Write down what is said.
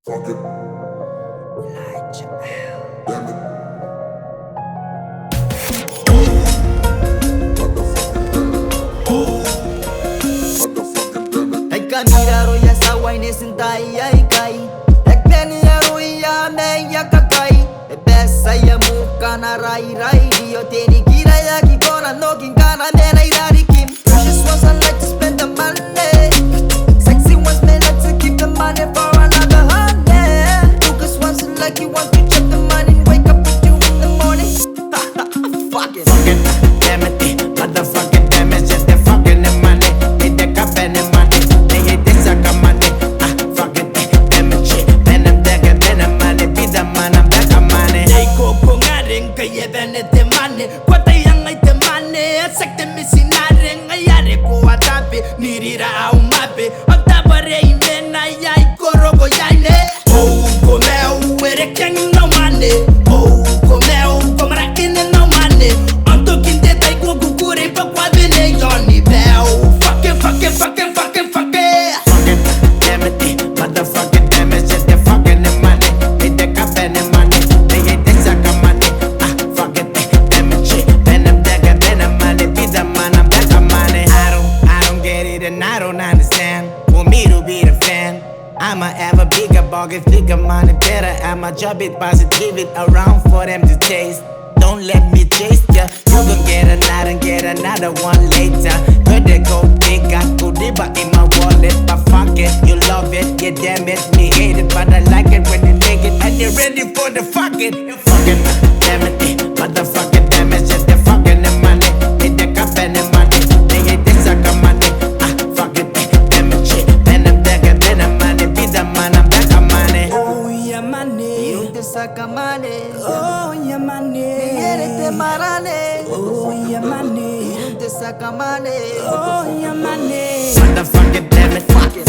Fuck it. Damn it. Kamira ya sawa ine sintai ya ikai Ekpeni ya rui ya me ya kakai Besa ya muka na rai rai Dio teni kira ya kikona no kinkana mena irari kim Precious ones I like to spend the money Sexy ones may like to keep the money for another honey Lucas ones are like you want to check the money and wake up with you in the morning Fuck it. Fuck it, damn it, motherfucking damn it, just the fucking the money, need the cup and the money, they hate this suck of money, fuck it, damn it, shit, then I'm dagger, then I'm money, be the man, I'm back of money. They go ngaring kaya bene the money, kwata yang ay the money, sak the missing naring ayare ko atape, nirira au mape, agtabare imena yai korogo yaine. Oh, komeu, ere kang no money, oh, komeu, komara in no money. I'm talking that I go kukure pa kwa bene yoni bell. Fuck it, fuck it, fuck it, fuck it, fuck it. Fuck it, damn it, motherfucking damn it, just the fucking the money, need the cup and the money, they hate this suck of money, fuck it, damn it, shit, then I'm dagger, then I'm money, be the man, I'm back of money. I don't get it and I don't understand. Want me to be the fan? I'ma have a bigger bargain, bigger money, better. I'ma drop it, positive it around for them to taste. Don't let me chase ya. You gon' get another one later. Where they go, they got Godiva in my wallet. But fuck it, you love it, yeah damn it. Me hate it, but I like it when you take it. And you're ready for the fuck it. You fucking damn it, motherfucking damn it. Just the fucking the money, hit the cup and the money. They hate this suck of money. Fuck it, damn it, shit. Then I'm dagger, then I'm money. Be the man, I'm back of money. Oh yeah money, You te saca money oh yeah money, Eres te marane oh yeah money, You te saca money oh yeah money. Motherfucking damn it, fuck it,